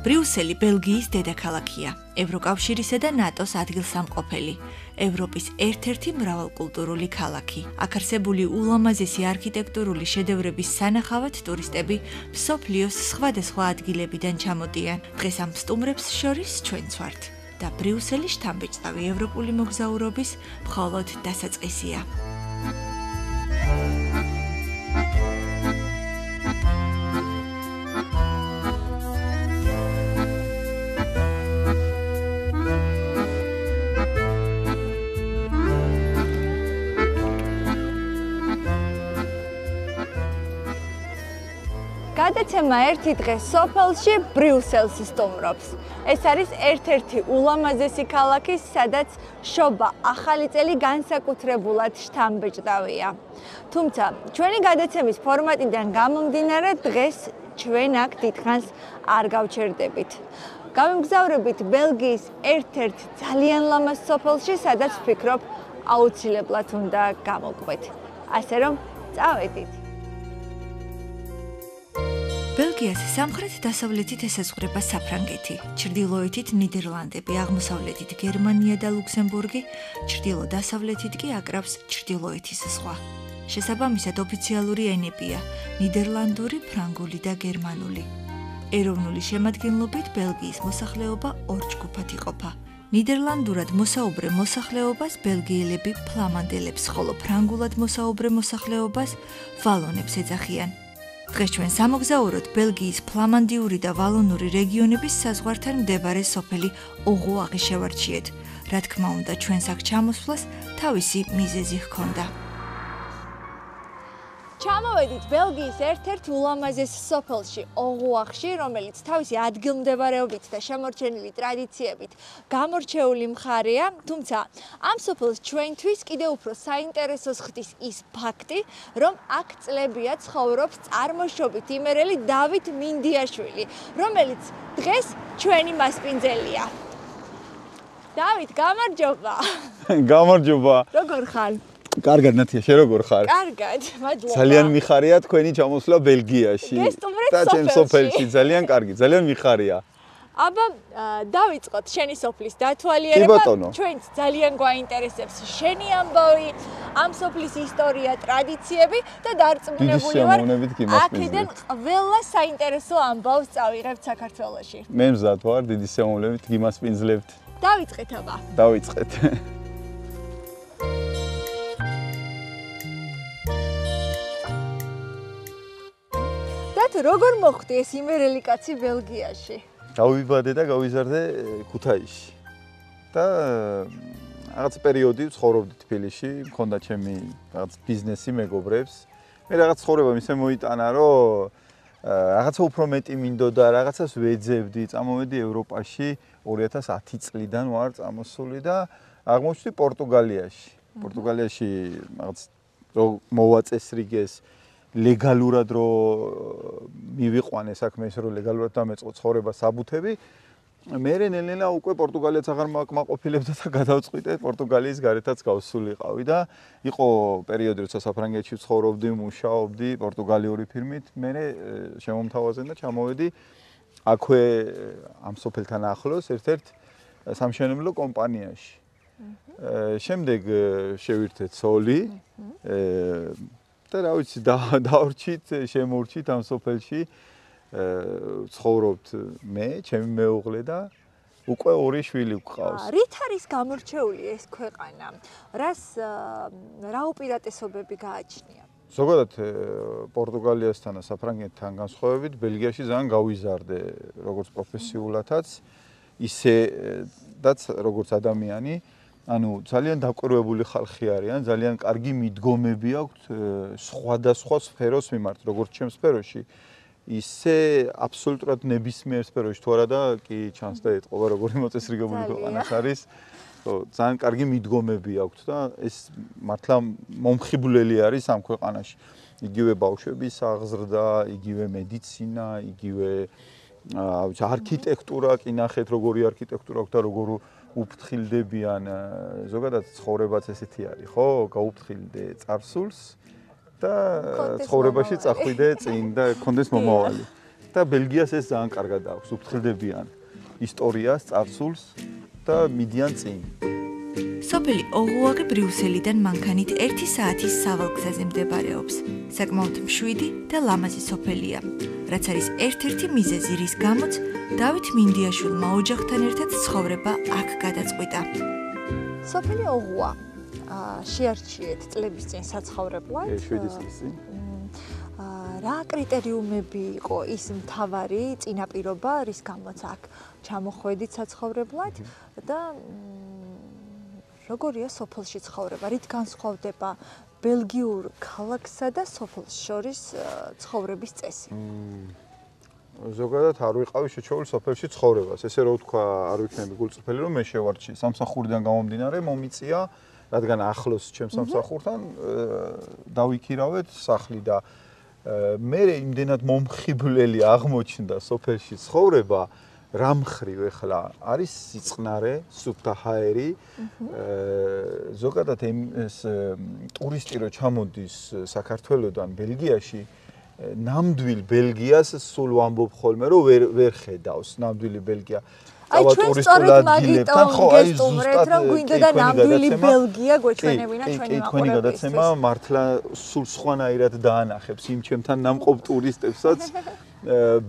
ბრიუსელი ბელგიის დედაქალაქია, ევროკავშირისა და ნატოს ადგილსამყოფელი, ევროპის ერთ-ერთი მრავალკულტურული ქალაქი. აქ არსებული ულამაზესი არქიტექტურული შედევრების სანახავად ტურისტები მსოფლიოს სხვადასხვა ადგილებიდან ჩამოდიან. დღეს ამ სტუმრებს შორის ჩვენც ვართ და ბრიუსელი შთამბეჭდავი ევროპული მოგზაურობის მხოლოდ დასაწყისია. გადაცემა ერთი დღე სოფელში ბრიუსელს სტუმრობს. ეს არის ერთ-ერთი ულამაზესი ქალაქი, სადაც შობა ახალი წელი განსაკუთრებულად შთამბეჭდავია. თუმცა, ჩვენი გადაცემის ფორმატიდან გამომდინარე, დღეს ჩვენ აქ დიდხანს არ გავჩერდებით. გავიმგზავრებით ბელგიის ერთ-ერთ ძალიან ლამაზ სოფელში, სადაც ვფიქრობ, აუცილებლად უნდა გამოგვეთ. ასე რომ, წავედით. ბელგიას სამხრეთ-დასავლეთით ესაზღვრება საფრანგეთი, ჩრდილოეთით ნიდერლანდები, აღმოსავლეთით გერმანია და ლუქსემბურგი, ჩრდილო-დასავლეთით კი აკრავს ჩრდილოეთის ზღვა. შესაბამისად ოფიციალური ენებია ნიდერლანდური, ფრანგული და გერმანული. ეროვნული შემადგენლობით ბელგიის მოსახლეობა ორ ჯგუფად იყოფა. ნიდერლანდურად მოსაუბრე მოსახლეობას ბელგიელები ფლამანდელებს, ხოლო ფრანგულად მოსაუბრე მოსახლეობას ვალონებს ეძახიან. დღეს ჩვენ სამოგზაუროდ ბელგიის ფლამანდიური და ვალონური რეგიონების საზღვართან მდებარე სოფელი ოღუაღი შევარჩიეთ. რა თქმა უნდა, ჩვენს აქ ჩამოსვლას თავისი მიზეზი ჰქონდა. ჩამოვედით ბელგიის ერთ-ერთ ულამაზეს სოფელში ოღუაღში, რომელიც თავისი ადგილმდებარეობით და შემორჩენილი ტრადიციებით გამორჩეული მხარეა, თუმცა ამ სოფელს ჩვენთვის კიდევ უფრო საინტერესოს ხდის ის ფაქტი, რომ აქ წლებია ცხოვრობს წარმოშობით იმერელი დავით მინდიაშვილი, რომელიც დღეს ჩვენი მასპინძელია. დავით, გამარჯობა. გამარჯობა. როგორ ხარ? კარგად ნათია, შენ როგორ ხარ? კარგად, მადლობა. ძალიან მიხარია თქვენი ჩამოსვლა ბელგიაში. გესტუმრეთ და ჩემ სოფელში, ძალიან კარგი, ძალიან მიხარია. აბა, დავიწყოთ შენი სოფლის დათვალიერება. ჩვენც ძალიან გვაინტერესებს შენი ამბავი, ამ სოფლის ისტორია, ტრადიციები და დარწმუნებული ვარ, აქედან ყველა საინტერესო ამბავს წავიღებთ საქართველოში. მე მზად ვარ, დიდი სიამოვნებით გიმასპინძლებთ. დავიწყეთ აბა. დავიწყეთ. როგორ მოხდი ეს იმერელი კაცი ბელგიაში? გავიბადე და გავიზარდე ქუთაისში. და რაღაც პერიოდი ცხოვრობდი თბილისში, მქონდა ჩემი რაღაც ბიზნესი, მეგობრებს. მე რაღაც ცხოვრება ისე მოიტანა, რომ რაღაცა უფრო მეტი მინდოდა, რაღაცას ვეძებდი, წამოვედი ევროპაში, 2010 წლიდან ვარ წამოსული და აღმოჩნდი პორტუგალიაში. პორტუგალიაში რაღაც მოვაწესრიგეს ლეგალურად რო მივიყვანე საქმეს, რომ ლეგალურად დამეწყო ცხოვრება საბუთები, მე ნელ-ნელა უკვე პორტუგალიაც აღარ მაკმაყოფილებდა და გადავწყვიტე პორტუგალიის გარეთაც გავსულიყავი და იყო პერიოდი, როცა საფრანგეთში ცხოვრობდი, მუშაობდი პორტუგალიური ფირმით, მე შემომთავაზე და ჩამოვედი აქვე ამ სოფელთან ახლოს ერთ-ერთ სამშენებლო კომპანიაში. შემდეგ შევირთე ცოლი და რა ვიცი, დავრჩით, შემორჩით ამ სოფელში, ცხოვრობთ მე, ჩემი მეუღლე და უკვე ორი შვილი გვყავს. რით არის გამორჩეული ეს ქვეყანა? რა უპირატესობები გააჩნია? ზოგადად პორტუგალიასთან და საფრანგეთთან განსხვავებით, ბელგიაში ძალიან გავიზარდე როგორც პროფესიულადაც, ისედაც როგორც ადამიანი. ანუ ძალიან დაკვირვებული ხალხი არიან, ძალიან კარგი მიდგომები აქვთ სხვადასხვა სფეროს მიმართ, როგორც ჩემს სფეროში, ისე აბსოლუტურად ნებისმიერ სფეროში თუ არა და კი ჩანს და ეტყობა როგორი მოწესრიგებული ქვეყანას არის. ძალიან კარგი მიდგომები აქვთ და ეს მართლა მომხიბვლელი არის ამ ქვეყანაში. იგივე ბავშვების აღზრდა, იგივე მედიცინა, იგივე არქიტექტურა, კი ნახეთ როგორი არქიტექტურა აქვს და როგორ უფრთხილდებიან ზოგადად ცხოვრებაც ესეთი არის, ხო? გაუფრთხილდე წარსულს და ცხოვრებაში წახვიდე წინ და გქონდეს მომავალი. და ბელგიას ეს ძალიან კარგად აქვს, უფრთხილდებიან ისტორიას, წარსულს და მიდიან წინ. სოფელი ოღუაღი ბრიუსელიდან მანქანით 1 საათის სავალგზაზე მდებარეობს. საკმაოდ მშვიდი და ლამაზი სოფელია, რაც არის ერთ-ერთი მიზეზი, რის გამოც დავით მინდიაშვილმა ოჯახთან ერთად ცხოვრება აქ გადაწყვიტა. სოფელი ოღუა შეარჩიეთ წლების წინ საცხოვრებლად. 7 წლის წინ. რა კრიტერიუმები იყო ის მთავარი წინაპირობა, რის გამოც აქ ჩამოხვედით საცხოვრებლად და როგორია სოფელში ცხოვრება? რით განსხვავდება ბელგიურ ქალაქსა და სოფელს შორის ცხოვრების წესი? ზოგადად არ ვიყავი შეჩეული სოფელში ცხოვრებას. ესე რომ ვთქვა, არ ვიქნები გულწრფელი, რომ მე შევარჩი სამსახურიდან გამომდინარე, მომიწია, რადგან ახლოს ჩემს სამსახურთან დავიქირავეთ სახლი და მე იმდენად მომხიბვლელი აღმოჩნდა სოფელში ცხოვრება, რა მხრივ ეხლა არის სიწყნარე, სუფთა ჰაერი, ზოგადად ეს ტურისტი რო ჩამოდის საქართველოდან ბელგიაში, ნამდვილ ბელგიას სულ ვამბობ ხოლმე, რომ ვერ ხედავს ნამდვილი ბელგია. აი ჩვენ სწორედ მაგიტომ გესტუმრეთ, რომ გვინდოდა ნამდვილი ბელგია გვეჩვენებინა ჩვენი მაყურებლისთვის. თქვენი გადაცემა მართლა სულ სხვანაირად დაანახებს იმ ჩემთან ნამყოფ ტურისტებსაც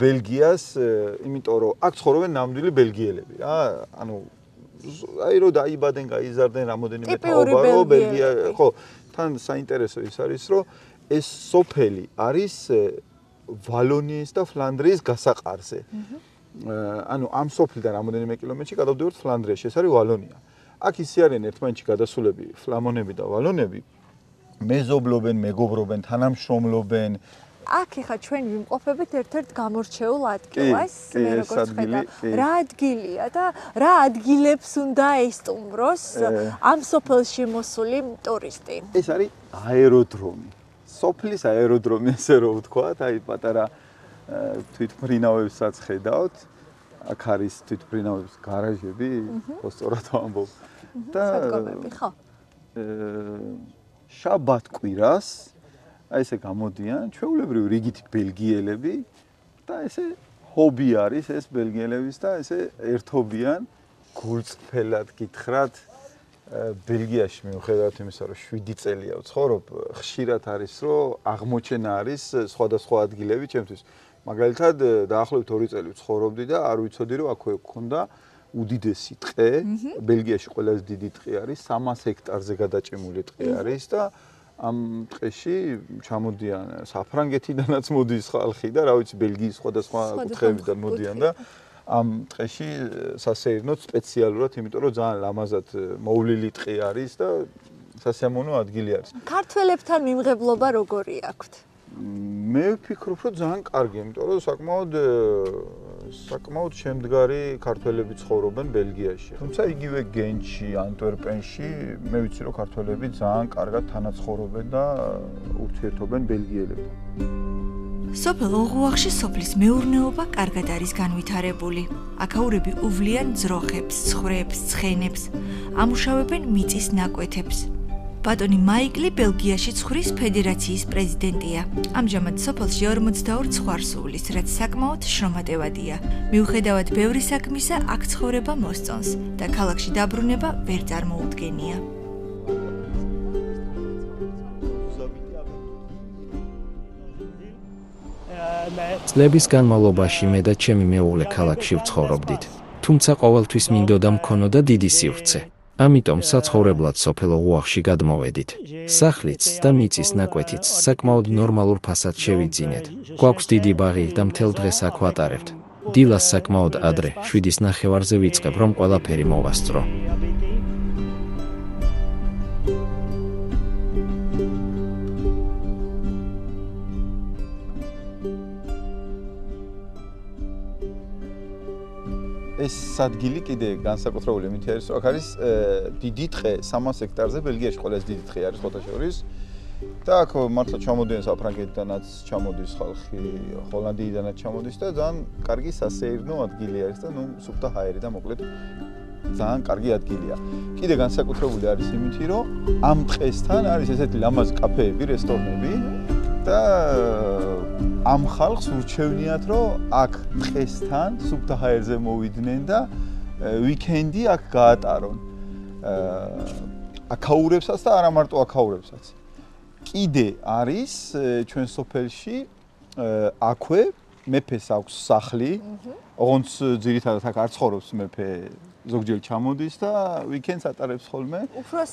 ბელგიას, იმიტომ რომ აქ ცხოვრობენ ნამდვილი ბელგიელები რა. ანუ აი რომ დაიბადნენ, გაიზარდნენ რამოდენიმე თაობა, რომ ბელგია, ხო, თან საინტერესო ის არის, რომ ეს სოფელი არის ვალონიის და ფლანდრიის გასაყარზე. ანუ ამ სოფლიდან რამოდენიმე კილომეტრში გადავდივართ ფლანდრიაში, ეს არის ვალონია. აქ ისე არიან ერთმანეთში გადასულები ფლამონები და ვალონები, მეზობლობენ, მეგობრობენ, თანამშრომლობენ. აქ ეხა ჩვენ ვიმყოფებით ერთ-ერთ გამორჩეულ ადგილას, მე როგორც ხედავ, რა ადგილია და რა ადგილებს უნდა ესტუმროს ამ სოფელში მოსული ტურისტი? ეს არის აეროდრომი. სოფლის აეროდრომი, ესე რომ ვთქვათ, აი პატარა თვითმფრინავებსაც ხედავთ. აქ არის თვითმფრინავების გარაჟები, ხო სწორად ვამბობ. და სადგომები, ხო. შაბათ-კვირას აი ესე გამოდიან ჩვეულებრივი რიგითი ბელგიელები და ესე ჰობი არის ეს ბელგიელების და ესე ერთობიან გულწრფელად გითხრათ ბელგიაში მიუხედავად იმისა, რომ 7 წელია ვცხოვრობ, ხშირად არის, რომ აღმოჩენა არის სხვადასხვა ადგილები ჩემთვის. მაგალითად, დაახლოებით 2 წელი ვცხოვრობდი და არ ვიცოდი, რომ აქვე გქონდა უდიდესი ტყე, ბელგიაში ყველაზე დიდი ტყე არის, 300 ჰექტარზე გადაჭიმული ტყე არის და ამ ტყეში ჩამოდიან საფრანგეთიდანაც მოდის ხალხი და რა ვიცი, ბელგიის სხვადასხვა კუთხეებიდან მოდიან და ამ ტყეში სასეირნოდ სპეციალურად, იმიტომ რომ ძალიან ლამაზად მოვლილი ტყე არის და სასიამოვნო ადგილი არის. ქართველებთან მიმღებლობა როგორი აქვთ? მე ვფიქრობ, რომ ძალიან კარგი, იმიტომ რომ საკმაოდ შემდგარი ქართველები ცხოვრობენ ბელგიაში. თუმცა იგივე გენჩი, ანტვერპენში მე ვიცი, რომ ქართველები ძალიან კარგად თანაცხოვრობენ და ურთიერთობენ ბელგიელებთან. სოფელ ოღუაღში სოფლის მეურნეობა კარგად არის განვითარებული. აქაურები უვლიან ძროხებს, ცხვრებს, ცხენებს, ამუშავებენ მიწის ნაკვეთებს. ბატონი მაიკლი ბელგიაში ცხვრის ფედერაციის პრეზიდენტია. ამჟამად სოფელში 42 ცხვარ სუვლის, რაც საკმაოდ შრომატევადია. მიუხედავად ბევრი საქმისა, აქ ცხოვრება მოსწონს და ქალაქში დაბრუნება ვერ წარმოუდგენია. წლების განმავლობაში მე და ჩემი მეუღლე ქალაქში ვცხოვრობდით, თუმცა ყოველთვის მინდოდა მქონოდა დიდი სივრცე. ამიტომ საცხოვრებლად სოფელ ოღუაღში გადმოვედით. სახლიც და მიწის ნაკვეთიც საკმაოდ ნორმალურ ფასად შევიძინეთ. გვაქვს დიდი ბაღი და მთელ დღეს აქ ვატარებთ. დილას საკმაოდ ადრე, 7:30-ზე ვიწყებ, რომ ყველაფერი მოვასწრო. ეს ადგილი კიდე განსაკუთრებული იმით არის, რომ აქ არის დიდი ტყე, 300 ჰექტარზე, ბელგიაში ყველაზე დიდი ტყე არის ხოთა შორის. და აქ მართლა ჩამოდიან საფრანგეთიდანაც ჩამოდის ხალხი, ჰოლანდიიდანაც ჩამოდის და ძალიან კარგი სასეირნო ადგილი არის და ნუ სუფთა ჰაერი და მოკლედ ძალიან კარგი ადგილია. კიდე განსაკუთრებული არის იმით, რომ ამ ტყესთან არის ესეთი ლამაზი კაფეები, რესტორნები და ამ ხალხს ურჩევნიათ, რომ აქ დღესთან სუფთა ჰაერზე მოვიდნენ და ვიკენდი აქ გაატარონ. აქაურებსაც და არა მარტო აქაურებსაც. კიდე არის ჩვენ სოფელში აქვე მეფეს აქვს სახლი, ოღონდ ძირითადად აქ არ ცხოვრობს მეფე, ზოგჯერ ჩამოდის და ვიკენდს ატარებს ხოლმე.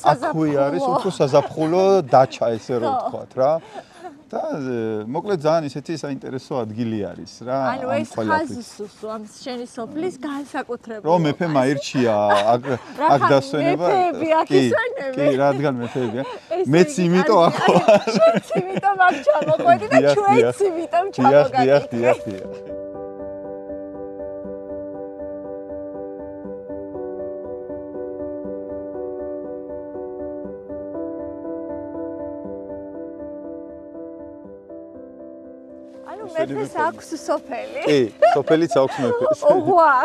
აქვე არის უფრო საზაფხულო დაჩა, ესე რომ ვთქვათ რა. და მოკლედ ძალიან ისეთი საინტერესო ადგილი არის რა. ანუ ეს ხაზს ამ შენი სოფლის განსაკუთრებული. რომ მეფე მაირჩია აქ დასვენება. მეფეები აქ ისვენები. კი, რადგან მეფეებია. მეც იმიტომ აქ ვარ. შენც იმიტომ აქ ჩამოყვედი და ჩვენც იმიტომ ჩამოგაგიქრე. დიახ. მეფეს აქვს სოფელი. კი, სოფელიც აქვს მეფეს. ოღვა.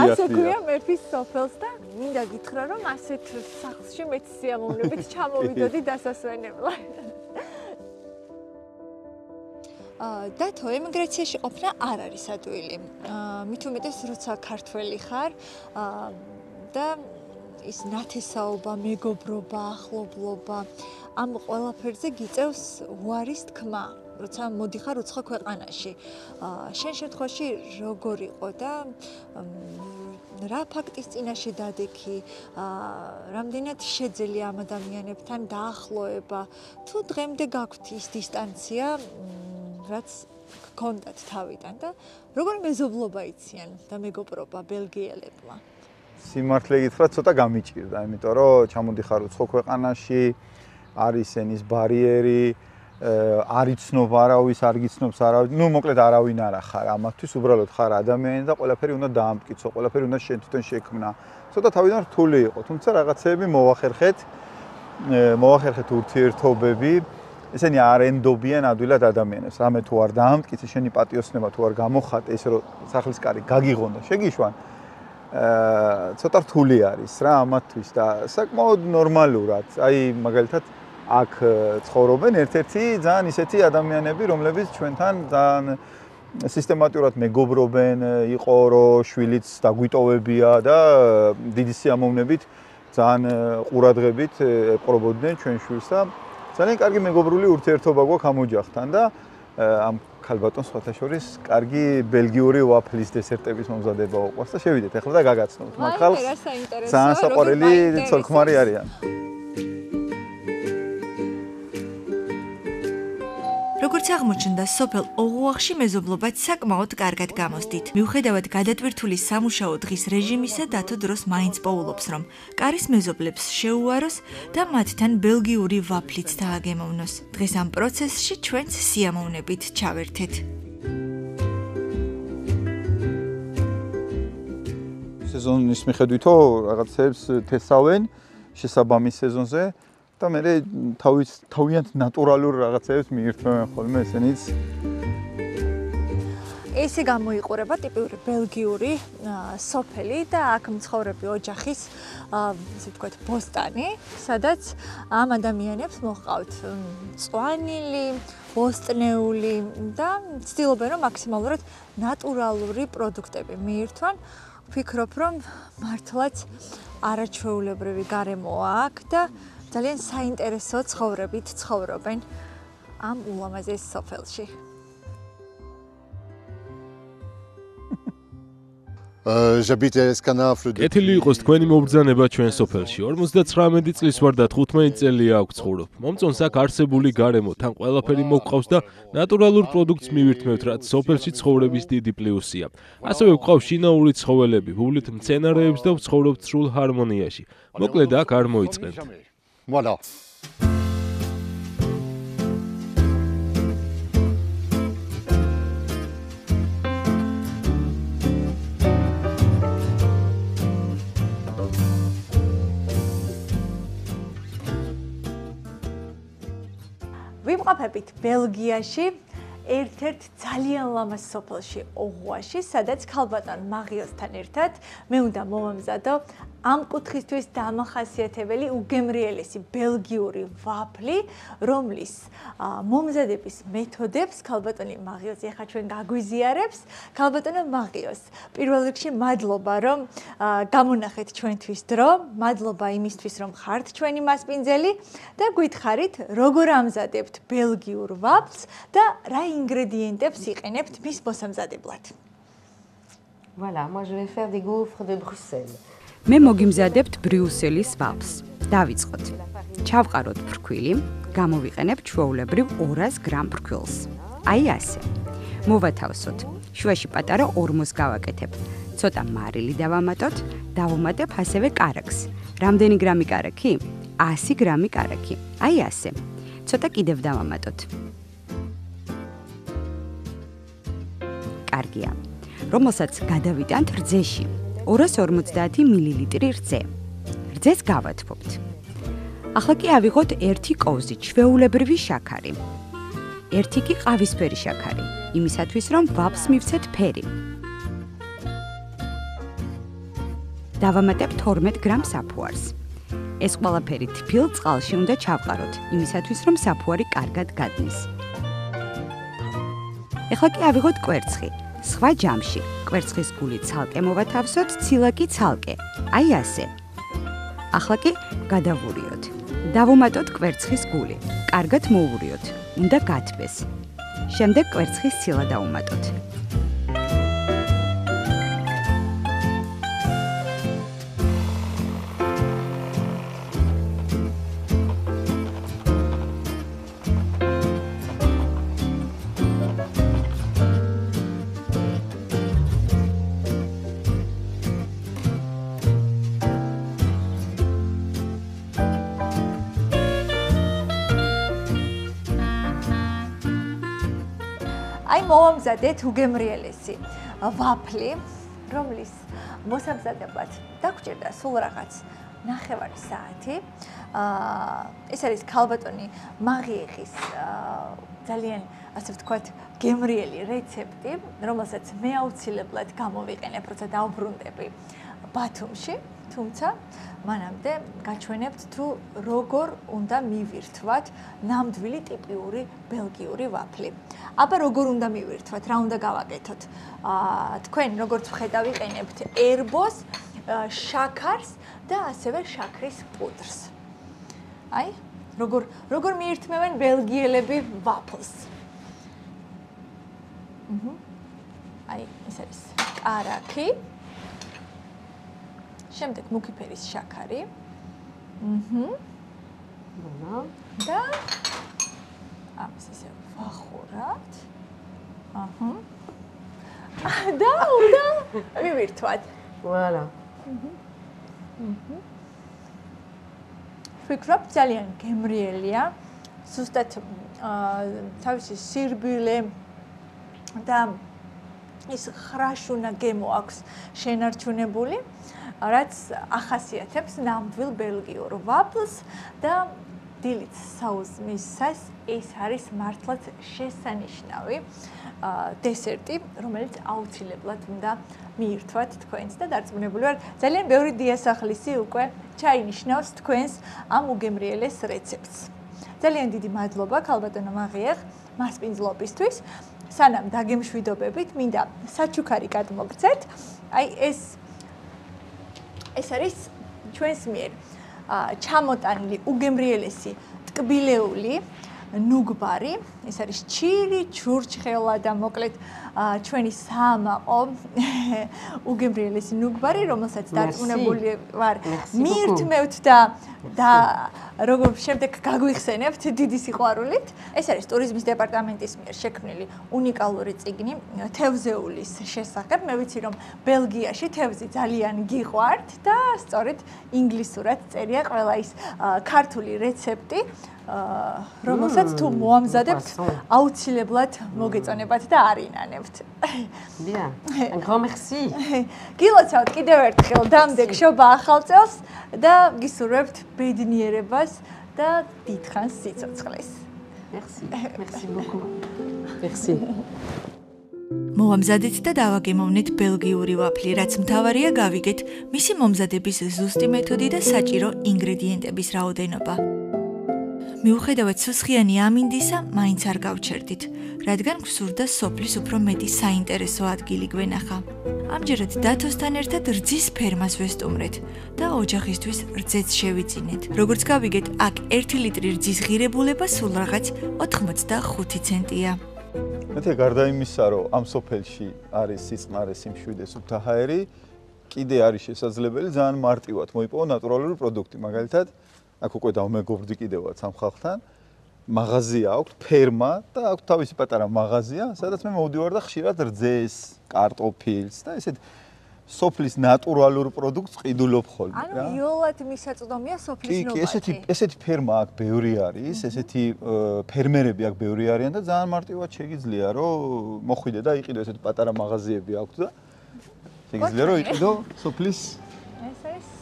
ასე ქვია მეფის სოფელს და მინდა გითხრა რომ ასეთ სახლში მეც სიამოვნებით ჩამოვიდოდი დასასვენებლად. დათო, ემიგრაციაში ყოფნა არ არის ადვილი. მით უმეტეს როცა ქართველი ხარ და ის ნათესაობა, მეგობრობა, ახლობლობა ამ ყველაფერზე გიწევს უარის თქმა. როცა მოდიხარ უცხო ქვეყანაში. შენ შემთხვევაში როგორ იყო და რა ფაქტის წინაშე დადექი, რამდენად შეძელი ამ ადამიანებთან დაახლოება, თუ დღემდე გაქვთ ის დისტანცია, რაც გქონდათ თავიდან და როგორ მეზობლობა იციან და მეგობრობა ბელგიელებმა? სიმართლე გითხრათ, ცოტა გამიჭირდა, იმიტომ რომ ჩამოდიხარ უცხო ქვეყანაში, არის ენის ბარიერი, არ იცნობ არავის, არ გიცნობს არავის, ნუ მოკლედ არავინ არ ახარ, ამათთვის უბრალოდ ხარ ადამიანი და ყველაფერი უნდა დაამტკიცო, ყველაფერი უნდა შენ თვითონ შექმნა. ცოტა თავიდან რთული იყო, თუმცა რაღაცეები მოვახერხეთ ურთიერთობები, ესენი არ ენდობიან ადვილად ადამიანებს. რამე თუ არ დაამტკიცე, შენი პატიოსნება თუ არ გამოხატე, ისე რომ სახლის კარი გაგიღონ და შეგიშვან, ცოტა რთული არის რა ამათთვის და საკმაოდ ნორმალურად, აი მაგალითად აქ ცხოვრობენ ერთ-ერთი ძალიან ისეთი ადამიანები, რომლებიც ჩვენთან ძალიან სისტემატურად მეგობრობენ, იყო რომ შვილიც დაგვიტოვებია და დიდი სიამოვნებით ძალიან ყურადღებით ეპყრობოდნენ ჩვენ შვილს და ძალიან კარგი მეგობრული ურთიერთობა გვაქვს ამ ოჯახთან და ამ ქალბატონს სხვათა შორის კარგი ბელგიური ვაფლის დესერტების მომზადება უყვარს და შევიდეთ ახლა და გაგაცნობთ მაგ ხალხს. ძალიან საყვარელი ცოლ-ქმარი არიან. როგორც აღმოჩნდა, სოფელ ოღუახში მეზობლობაც საკმაოდ კარგად გამოსდით. მიუხედავად გადატვირთული სამუშაო დღის რეჟიმისა, დათო დროს მაინც პოულობს, რომ კარის მეზობლებს შეუაროს და მათთან ბელგიური ვაფლიც დააგემოვნოს. დღეს ამ პროცესში ჩვენც სიამოვნებით ჩავერთეთ. სეზონის მიხედვითო რაღაცებს თესავენ შესაბამის სეზონზე. და მე თავიანთ ნატურალურ რაღაცებს მიირთმევენ ხოლმე ესენიც. ესე გამოიყურება ტიპიური ბელგიური სოფელი და აქ მცხოვრები ოჯახის, ასე ვთქვათ, ბოსტანი, სადაც ამ ადამიანებს მოჰყავთ მწვანილი, ბოსტნეული და ცდილობენ რომ მაქსიმალურად ნატურალური პროდუქტები მიირთვან. ვფიქრობ რომ მართლაც არაჩვეულებრივი გარემოა აქ და ძალიან საინტერესო ცხოვრებით ცხოვრობენ ამ ულამაზეს სოფელში. კეთილი იყოს თქვენი მობრძანება ჩვენ სოფელში. 59 წლის ვარ და 15 წელია აქვს ცხოვრობ. მომწონს აქ არსებული გარემო, თან ყველაფერი მოგყავს და ნატურალურ პროდუქტს მივირთმევთ, რაც სოფელში ცხოვრების დიდი პლუსია. ასევე ვყავს შინაური ცხოველები, ვუვლით მცენარეებს და ვცხოვრობთ სრულ ჰარმონიაში. მოკლედ აქ არ მოიწყენთ. Voilà. ვიმყოფებით ბელგიაში, ერთ-ერთ ძალიან ლამაზ სოფელში ოღუაში, სადაც ქალბატონ მაღიოსთან ერთად მე უნდა მოვამზადო ამ კუთხისთვის დამახასიათებელი უგემრიელესი ბელგიური ვაფლი, რომლის მომზადების მეთოდებს ქალბატონი მაღიოსი ახლა ჩვენ გაგვიზიარებს. ქალბატონო მაღიოს, პირველ რიგში მადლობა, რომ გამონახეთ ჩვენთვის დრო, მადლობა იმისთვის, რომ ხართ ჩვენი მასპინძელი და გითხარით, როგორ ამზადებთ ბელგიურ ვაფლს და რა ინგრედიენტებს იყენებთ მის მოსამზადებლად. Voilà, moi je vais faire des gaufres de Bruxelles. მე მოგიმზადებთ ბრიუსელის ვაფლს. დავიწყოთ. ჩავყაროთ ფრქვილი, გამოვიყენებ ჩვეულებრივ 200 გრამ ფრქვილს. აი ასე. მოვათავსოთ. შუაში პატარა ორმოს გავაკეთებ. ცოტა მარილი დავამატოთ, დავუმატებ ასევე კარაქს. რამდენი გრამი კარაქი? 100 გრამი კარაქი. აი ასე. ცოტა კიდევ დავამატოთ. კარგია. რომელსაც გადავიტანთ რძეში. 250 მილილიტრი რძე. რძეს გავათბობთ. ახლა კი ავიღოთ 1 კოვზი ჩვეულებრივი შაქარი. 1 კი ყავისფერი შაქარი, იმისათვის რომ ვაფლს მივცეთ ფერი. დავამატებ 12 გრამ საფუარს. ეს ყველაფერი თბილ წყალში უნდა ჩავყაროთ, იმისათვის რომ საფუარი კარგად გადნის. ახლა კი ავიღოთ კვერცხი. სხვა ჯამში კვერცხის გული ცალკე მოვათავსოთ, ცილა კი ცალკე. აი ასე. ახლა კი გადავურიოთ. დავუმატოთ კვერცხის გული. კარგად მოვურიოთ. უნდა გათბეს. შემდეგ კვერცხის ცილა დავუმატოთ. აი მოვამზადეთ უგემრიელესი ვაფლი, რომლის მოსამზადებლად დაგვჭირდა სულ რაღაც 9 საათი. ეს არის ქალბატონი მაღიეხის ძალიან ასე ვთქვათ გემრიელი რეცეპტი, რომელსაც მე აუცილებლად გამოვიყენებ, როცა დავბრუნდები ბათუმში, თუმცა მანამდე გაჩვენებთ თუ როგორ უნდა მივირთვათ ნამდვილი ტიპიური ბელგიური ვაფლი. აბა როგორ უნდა მივირთვათ, რა უნდა გავაკეთოთ? თქვენ როგორც ვხედავიყენებთ ერბოს, შაქარს და ასევე შაქრის პუდრს. აი, როგორ მიირთმევენ ბელგიელები ვაფლს? აი, ეს არის კარაქი. შემდეგ მუქი ფერის შაქარი. და ამას ესე ვახურებთ. და უნდა მივირთვათ. Voilà. ვფიქრობ ძალიან გემრიელია. ზუსტად თავისი სირბილე და ის ხრაშუნა გემო აქვს შენარჩუნებული, რაც ახასიათებს ნამდვილ ბელგიურ ვაფლს და დილით საუზმისას ეს არის მართლაც შესანიშნავი დესერტი, რომელიც აუცილებლად უნდა მიირთვათ თქვენს და დარწმუნებული ვარ, ძალიან ბევრი დიასახლისი უკვე ჩაინიშნავს თქვენს ამ უგემრიელეს რეცეპტს. ძალიან დიდი მადლობა ქალბატონო მაღიეხ მასპინძლობისთვის. სანამ დაგემშვიდობებით, მინდა საჩუქარი გადმოგცეთ. აი ეს არის ჩვენს მიერ ჩამოტანილი უგემრიელესი ტკბილეული ნუგბარი. ეს არის ჩირი, ჩურჩხელა და მოკლედ ჩვენი საამაყო უგემრიელესი ნუგბარი, რომელსაც დარწმუნებული ვარ მიირთმევთ და როგორ შემდეგ გაგვიხსენებთ დიდი სიყვარულით. ეს არის ტურიზმის დეპარტამენტის მიერ შექმნილი უნიკალური წიგნი თევზეულის შესახებ. მე ვიცი, რომ ბელგიაში თევზი ძალიან გიყვართ და სწორედ ინგლისურად წერია ყველა ის ქართული რეცეპტი, რომელსაც თუ მოამზადებთ, აუცილებლად მოგეწონებათ და არინანებთ. Bien. Un grand merci. გილოცავთ კიდევ ერთხელ დამდეგ შობა ახალ წელს და გისურვებთ ბედნიერებას და დიდხანს სიცოცხლეს. Merci. Merci beaucoup. Merci. მოვამზადეთ და დავაგემოვნეთ ბელგიური ვაფლი, რაც მთავარია გავიგეთ მისი მომზადების ზუსტი მეთოდი და საჭირო ინგრედიენტების რაოდენობა. მიუხედავად სუსხიანი ამინდისა, მაინც არ გავჩერდით, რადგან გვსურდა სოფლის უფრო მეტი საინტერესო ადგილი გვენახა. ამჯერად დათოსთან ერთად რძის ფერმას ვესტუმრეთ და ოჯახისთვის რძეც შევიძინეთ. როგორც გავიგეთ, აქ 1 ლიტრი რძის ღირებულება სულ რაღაც 85 ცენტია. მეთქე გარდა იმისა, რომ ამ სოფელში არის სიწყნარე, სიმშვიდე, სუფთა ჰაერი, კიდე არის შესაძლებელი ძალიან მარტივად მოიპოვო ნატურალური პროდუქტი, მაგალითად აქ უკვე დავმეგობრდი კიდევაც ამ ხალხთან. მაღაზია აქვს, ფერმა და აქვს თავისი პატარა მაღაზია, სადაც მე მოვდივარ და ხშირად რძეს, კარტოფილს და ესეთ სოფლის ნატურალურ პროდუქტს ყიდულობ ხოლმე. ანუ იოლად მისაწვდომია სოფლის ნობათი. კი, ესეთი ფერმა აქ ბევრი არის, ესეთი ფერმერები აქ ბევრი არიან და ძალიან მარტივად შეგიძლია რომ მოხვიდე და იყიდო ესეთი პატარა მაღაზიები აქვს და შეგიძლია რომ იყიდო სოფლის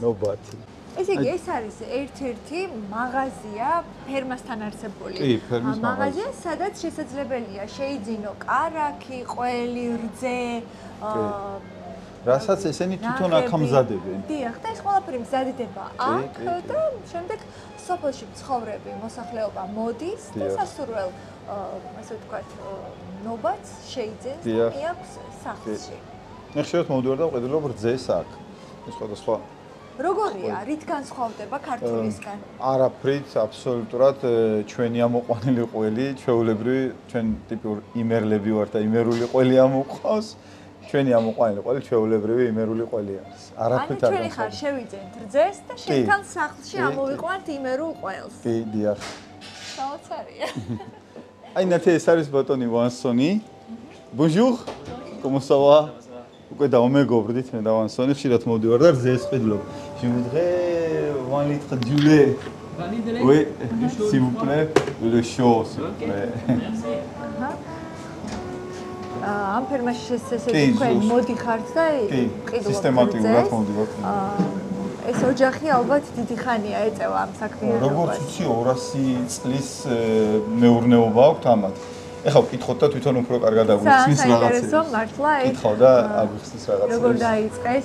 ნობათი. ესე იგი, ეს არის ერთ-ერთი მაღაზია ფერმასთან არსებული. კი, ფერმის მაღაზია, სადაც შესაძლებელია შეიძინო კარაქი, ყველი, რძე, რასაც ესენი თვითონ აქ ამზადებენ. დიახ, და ეს ყველაფერი მზადდება აქ და შემდეგ სოფელში მცხოვრები მოსახლეობა მოდის და სასურველ, ასე ვთქვათ, ნობათს შეიძენს და მიაქვს სახლში. მე ხშირად მოვდივარ და ვყიდულობ რძეს აქ. ეს სხვადასხვა როგორია, რით განსხვავდება ქართულისგან? არაფრით, აბსოლუტურად ჩვენი ამოყვანილი ყველი, ჩვეულებრივი, ჩვენ ტიპურ იმერლები ვართ და იმერული ყველი ამოყვავს. ჩვენი ამოყვანილი ყველი ჩვეულებრივი იმერული ყველი არის. არაფრით არ განსხვავდება. ანუ ჩვენი ხარ შევიძენთ რძეს და შენთან სახლში ამოვიყვანთ იმერულ ყველს. კი, დიახ. საოცარია. აი ნათე ეს არის ბატონი ვანსონი. Bonjour. Comment ça va? უკვე დავმეგობრდით მე და ვანსონი, ხშირად მოვდივარ და რძეს ყიდულობ. Je voudrais 1 litre du lait. Oui, s'il vous plaît, le chaud, s'il vous plaît. ამ ფერმაში შესაძლოა თქვენ მოდიხართ და ყიდულობთ სისტემატურად მოვდივართ. ეს ოჯახი ალბათ დიდი ხანია ეწევა ამ საქმიანობას. როგორც იცი 200 წლის მეურნეობა აქვს ამათ. ეხლა ვკითხოთ და თვითონ უფრო კარგად აგვიხსნის რაღაცებს. საინტერესო მართლა ეს. ვკითხავ და აგვიხსნის რაღაცებს. როგორ დაიწყეს?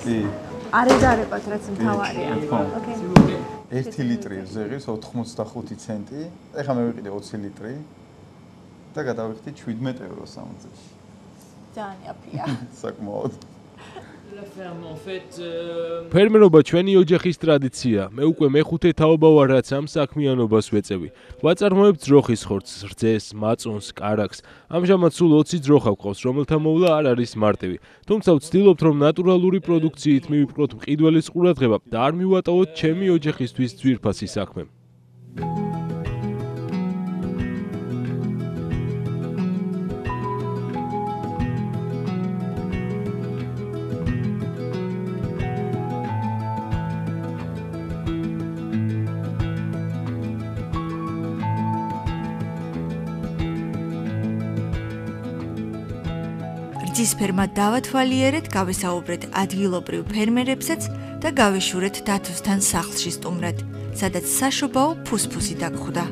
არ ეზარებათ რაც მთავარია. ოკეი. 1 ლიტრი ზეღის 85 ცენტი. ეხლა მე ვიყიდე 20 ლიტრი და გადავიხდი 17 ევროს ამ წელს. ძალიან აფია. საკმაოდ. ფერმერობა ჩვენი ოჯახის ტრადიცია. მე უკვე მეხუთე თაობა ვარ, რაც ამ საქმიანობას ვეწევი. ვაწარმოებ ძროხის ხორცს, რძეს, მაწონს, კარაქს. ამჟამად სულ 20 ძროხა გვყავს, რომელთა მოვლა არ არის მარტივი. თუმცა ვცდილობთ, რომ ნატურალური პროდუქციით მივიპყროთ მყიდველის ყურადღება და არ მივატოვოთ ჩემი ოჯახისთვის ძვირფასი საქმე. რძის ფერმა დავათვალიერეთ, გავესაუბრეთ ადგილობრივ ფერმერებსაც და გავეშურეთ დათოსთან სახლში სტუმრად, სადაც საშობაო ფუსფუსი დაგხვდა.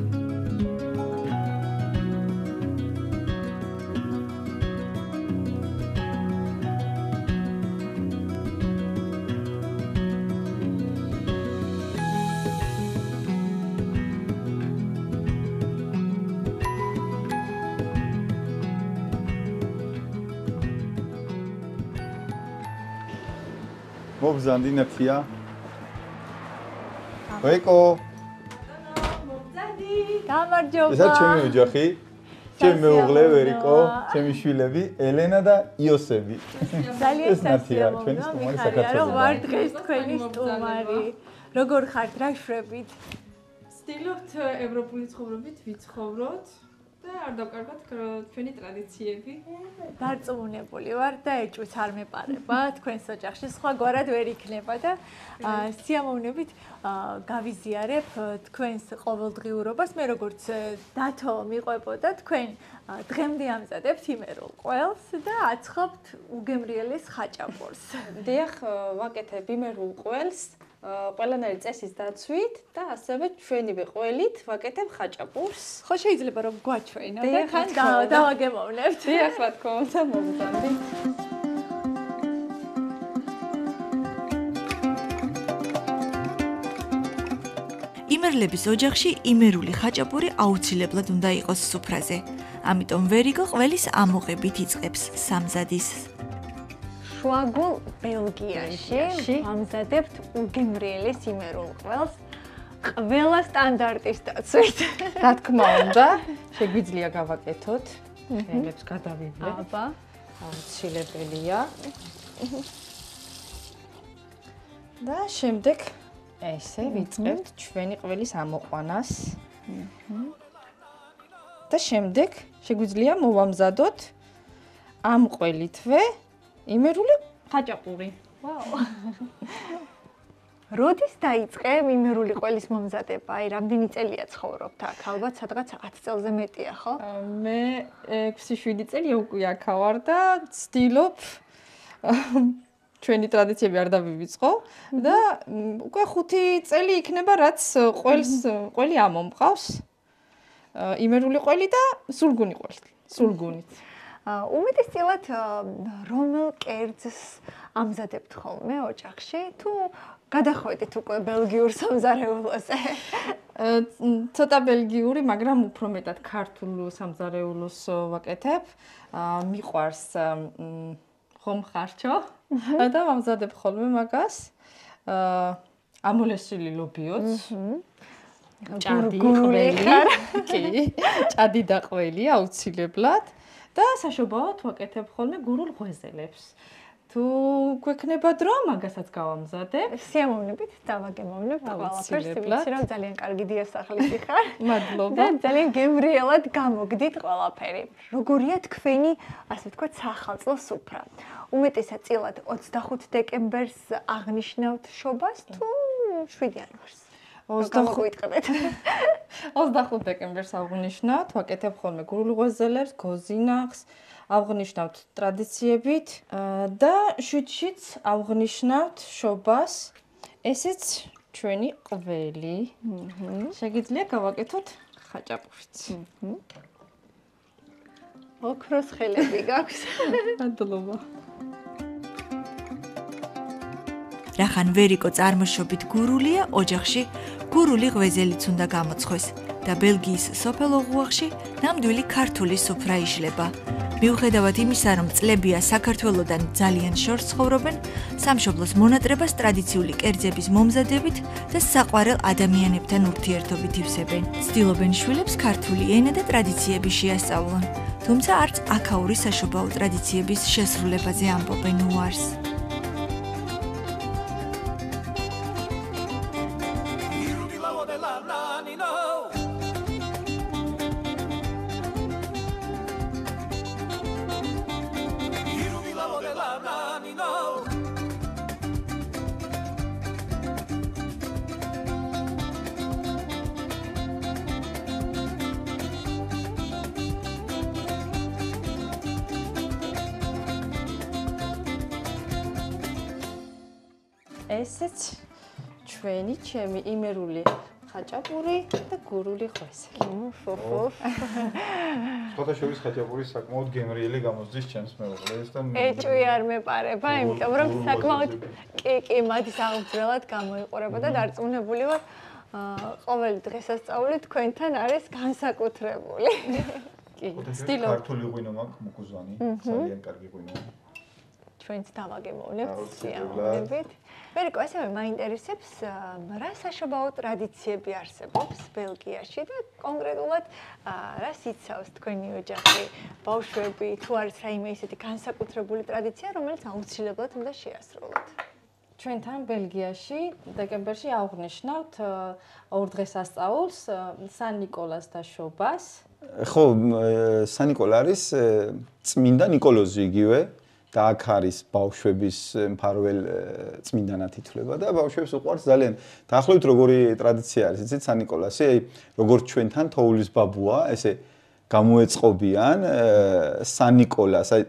მობზანდი ნათია. ვეკო. გამარჯობა. ეს არის ჩემი ოჯახი. ჩემი მეუღლე ვერიკო, ჩემი შვილები ელენა და იოსები. ძალიან სასიამოვნოა, ჩვენი სტუმარი მიხარია, საქართველოსიდან. რომ ვარ დღეს თქვენი სტუმარი. როგორ ხართ, რა შვებით? ვცდილობთ ევროპული ცხოვრებით ვიცხოვროთ და არ დავკარგოთ ჩვენი ტრადიციები. დარწმუნებული ვარ და ეჭვიც არ მეპარება თქვენს ოჯახში, სხვაგვარად ვერ იქნება და სიამოვნებით გავიზიარებ თქვენს ყოველდღიურობას. მე როგორც დათო მიყვებოდა, თქვენ დღემდე ამზადებთ იმერულ ყველს და აცხობთ უგემრიელის ხაჭაპურს. დიახ, ვაკეთებ იმერულ ყველს. ყველანაირი წესის დაცვით და ასევე ჩვენივე ყველით ვაკეთებ ხაჭაპურს. ხო შეიძლება რომ გვაჩვენო და დიახ, თან დავაგემოვნებთ. დიახ, რა თქმა უნდა, მოგდანდით. იმერლების ოჯახში იმერული ხაჭაპური აუცილებლად უნდა იყოს სუფრაზე. ამიტომ ვერიგო ყველის ამოღებით იწყებს სამზადის. შუაგულ ბელგიაში ამზადებთ უგემრიელის იმერულ ყველს ყველა სტანდარტის დაცვით. რა თქმა უნდა, შეგვიძლია გავაკეთოთ. ხელებს გადავივლე. აბა, აუცილებელია. და შემდეგ ესე ვიწყებთ ჩვენი ყველის ამოყვანას. და შემდეგ შეგვიძლია მოვამზადოთ ამ ყველითვე იმერული ხაჭაპური. ვაუ. როდის დაიწყე იმერული ყველის მომზადება? აი, რამდენი წელია ცხოვრობთ აქ? ალბათ სადღაც 10 წელზე მეტია, ხო? მე 6-7 წელია უკვე აქ ვარ და ვცდილობ ჩვენი ტრადიციები არ დავივიწყო და უკვე 5 წელი იქნება რაც ყველი ამომყავს. იმერული ყველი და სულგუნი ყველი. სულგუნით. უმეტესწილად რომელ კერძს ამზადებთ ხოლმე ოჯახში? თუ გადახვედით უკვე ბელგიურ სამზარეულოზე? ცოტა ბელგიური, მაგრამ უფრო მეტად ქართულ სამზარეულოს ვაკეთებ. მიყვარს ხომხარჩო და ვამზადებ ხოლმე მაგას. ამოლესილი ლობიოც. ჭადი ხარ. კი, ჭადი და ყველი აუცილებლად და საშობაოდ ვაკეთებ ხოლმე გურულ ღვეზელებს. თუ გვექნება დრო, მაგასაც გავამზადებ. სიამოვნებით დავაგემოვნებთ ყველაფერს, ვიცი რომ ძალიან კარგი დიასახლისი ხარ. მადლობა. და ძალიან გემრიელად გამოგდით ყველაფერი. როგორია თქვენი, ასე ვთქვათ, სახალწლო სუფრა? უმეტესად წილად 25 დეკემბერს აღნიშნავთ შობას თუ 7 იანვარს? 25 დეკემბერს აღნიშნავთ, ვაკეთებ ხოლმე გურულ ღვეზელებს, გოზინახს, აღნიშნავთ ტრადიციებით და შუჩიც აღნიშნავთ შობას. ესეც ჩვენი ყველი. შეგიძლია გავაკეთოთ ხაჭაპურიც. ოქროს ხელები გაქვს. მადლობა. რახან ვერიკო წარმოშობით გურულია, ოჯახში გურული ღვეზელიც უნდა გამოცხოს და ბელგიის სოფელ ოღუაღში ნამდვილი ქართული სუფრა იშლება. მიუხედავად იმისა, რომ წლებია საქართველოდან ძალიან შორს ცხოვრობენ, სამშობლოს მონატრებას ტრადიციული კერძების მომზადებით და საყვარელ ადამიანებთან ურთიერთობით ივსებენ. ცდილობენ შვილებს ქართული ენა და ტრადიციები შეასწავლონ, თუმცა არც აქაური საშობაო ტრადიციების შესრულებაზე ამბობენ უარს. ესეც ჩვენი ჩემი იმერული ხაჭაპური და გურული ღვეზელი. ფოტოშოპის ხაჭაპური საკმაოდ გემრიელი გამოსდის ჩემს მეუღლეს და ეჭვი არ მეპარება, იმიტომ რომ საკმაოდ კი, მადის აღძრელად გამოიყურება და დარწმუნებული ვარ, ყოველი დღესასწაული თქვენთან არის განსაკუთრებული. კი, ცდილობ. ქართული ღვინო მაქვს მუქუზვანი, ძალიან კარგი ღვინოა. ჩვენც დავაგემოვნებთ სიამოვნებით. ვერიკო, ასევე მაინტერესებს, რა საშობაო ტრადიციები არსებობს ბელგიაში და კონკრეტულად რა სიცავს თქვენი ოჯახი, ბავშვები, თუ არის რაიმე ისეთი განსაკუთრებული ტრადიცია, რომელიც აუცილებლად უნდა შეასრულოთ? ჩვენთან ბელგიაში დეკემბერში აღნიშნავთ ორ დღესასწაულს, სან ნიკოლას და შობას. ხო, სან ნიკოლა არის წმინდა ნიკოლოზი იგივე. და აქ არის ბავშვების მფარველ წმინდანად ითვლება და ბავშვებს უყვარს ძალიან. დაახლოებით როგორი ტრადიცია არის, იცით, სან ნიკოლასი, აი, როგორც ჩვენთან თოვლის ბაბუა, ესე გამოეწყობიან სან ნიკოლას, აი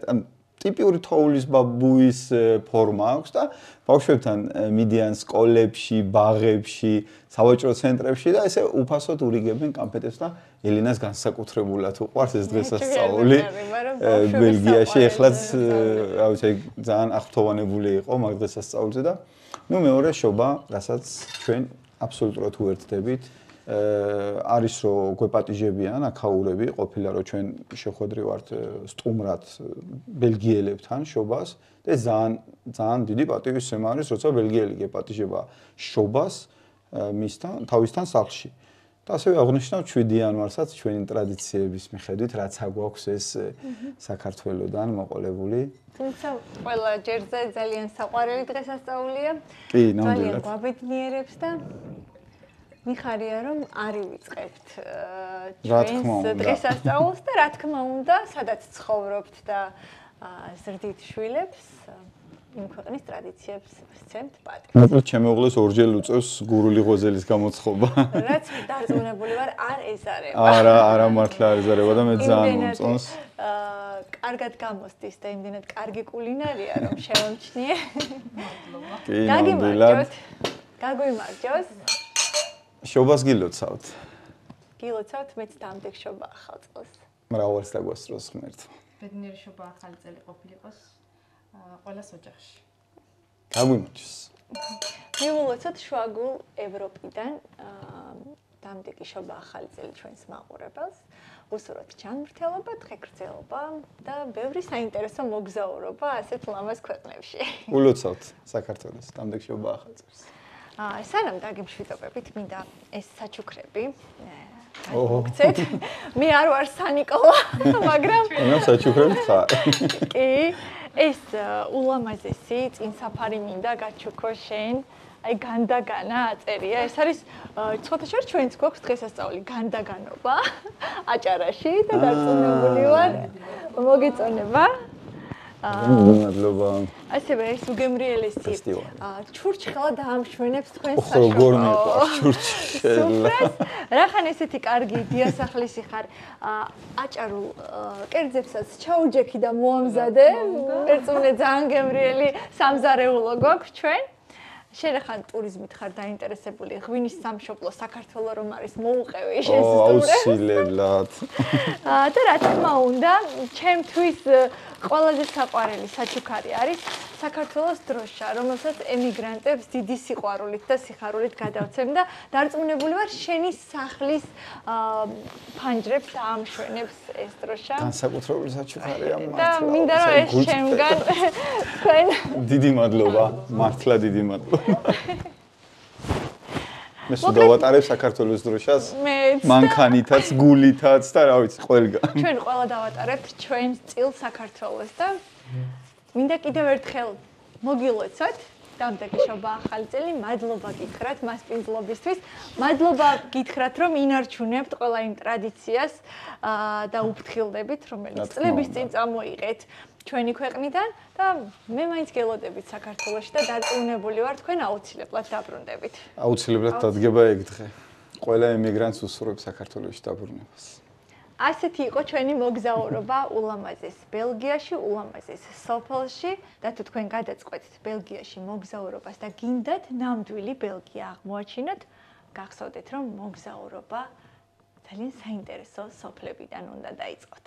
ტიპიური თოვლის ბაბუის ფორმა აქვს და ბავშვებთან მიდიან სკოლებში, ბაღებში, სავაჭრო ცენტრებში და ესე უფასოდ ურიგებენ კანფეტებს და ელენას განსაკუთრებულად უყვარს ეს დღესასწაული. ბელგიაში ეხლაც რა ვიცი ძალიან აღფრთოვანებული იყო მაგ დღესასწაულზე და მეორე შობა, რასაც ჩვენ აბსოლუტურად უერთდებით. არის რომ გვეპატიჟებიან აქაურები, ყოფილა რომ ჩვენ შეხვედრივართ სტუმრად ბელგიელებთან შობას და ძალიან დიდი პატივისცემა არის, როცა ბელგიელი გეპატიჟება შობას მისთან თავისთან სახლში. და ასევე აღნიშნავ 7 იანვარსაც ჩვენი ტრადიციების მიხედვით, რაც აგვაქვს ეს საქართველოსდან მოყოლებული. თუმცა ყველა ჯერზე ძალიან საყვარელი დღესასწაულია. კი, ძალიან ნამდვილად. გვაბედნიერებს და მიხარია რომ არ ვიწყებთ რა თქმა ჩვენს უნდა. დღესასწაულს და რა თქმა უნდა, სადაც ცხოვრობთ და ზრდით შვილებს, იმ ქვეყნის ტრადიციებს ვსცემთ პატივს. მოკლედ შემეუღლეს ორჯერ უწევს გურული ღვეძელის გამოცხობა. რაც დარწმუნებული ვარ, არ ეზარება. არა მართლა არ ეზარება და მე ძალიან მომწონს. კარგად გამოსდის და იმდენად კარგი კულინარია რომ შევამჩნიე. კი, ნამდვილად. გაგვიმარჯოს. შობას გილოცავთ. გილოცავთ, მეც დამდეგ შობა ახალ წელს. მრავალს დაგვასწროს ღმერთმა. ბედნიერი შობა ახალი წელი ყოფილიყოს ყველას ოჯახში. გაგვიმარჯოს. მივულოცოთ შუაგულ ევროპიდან დამდეგი შობა ახალი წელი ჩვენს მაყურებელს. უსურვოთ ჯანმრთელობა, დღეგრძელობა და ბევრი საინტერესო მოგზაურობა ასეთ ლამაზ ქვეყნებში. ულოცავთ საქართველოს დამდეგ შობა ახალ წელს. სანამ დაგიმშვიდობებით, მინდა ეს საჩუქრები მოგცეთ. მე არ ვარ სანიკოლა, მაგრამ ამ საჩუქრებით ხარ. კი, ეს ულამაზესი წინსაფარი მინდა გაჩუქო შენ. აი განდაგანა აწერია. ეს არის ცოტა შორ ჩვენც გვაქვს დღესასწაული განდაგანობა აჭარაში და დარწმუნებული ვარ მოგეწონება. მადლობა. ასევე ეს უგემრიელესი ჩურჩხელა დაამშვენებს თქვენს საშუალო. როგორ მიყვარს ჩურჩხელა. რახან ესეთი კარგი დიასახლისი ხარ. აჭარულ კერძებსაც ჩაუჯექი და მოამზადე. ერწმუნე ძალიან გემრიელი სამზარეულო გვაქვს ჩვენ. შენ ახან ტურიზმით ხარ დაინტერესებული, ღვინის სამშობლო საქართველოს რომ არის მოუყევი შესწავლე. აუცილებლად. და რა თქმა უნდა, ჩემთვის ყველაზე საყვარელი საჩუქარი არის საქართველოს დროშა, რომელსაც ემიგრანტებს დიდი სიყვარულით და სიხარულით გადავცემ და დარწმუნებული ვარ შენი სახლის ფანჯრებს დაამშვენებს ეს დროშა. განსაკუთრებული საჩუქარია მართლა. და მინდა რომ ეს ჩემგან თქვენ დიდი მადლობა, მართლა დიდი მადლობა. მე დავატარებ საქართველოს დროშას. მანქანითაც, გულითაც და რა ვიცი, ყველგან. ჩვენ ყველა დავატარებთ ჩვენს წილ საქართველოს და მინდა კიდევ ერთხელ მოგილოცოთ დამდეგი შობა ახალი წელი. მადლობა გითხრათ მასპინძლობისთვის. მადლობა გითხრათ რომ ინარჩუნებთ ყველა იმ ტრადიციას და უფრთხილდებით, რომელიც წლების წინ წამოიღეთ ჩვენი ქვეყნიდან და მე მაინც გელოდებით საქართველოში და დარწმუნებული ვარ თქვენ აუცილებლად დაბრუნდებით. აუცილებლად დადგება ეგ დღე. ყველა ემიგრანტს უსურვებს საქართველოში დაბრუნებას. ასეთი იყო ჩვენი მოგზაურობა ულამაზეს ბელგიაში, ულამაზეს სოფელში და თუ თქვენ გადაწყვეტთ ბელგიაში მოგზაურობას და გინდათ ნამდვილი ბელგია აღმოაჩინოთ, გახსოვდეთ რომ მოგზაურობა ძალიან საინტერესო სოფლებიდან უნდა დაიწყოთ.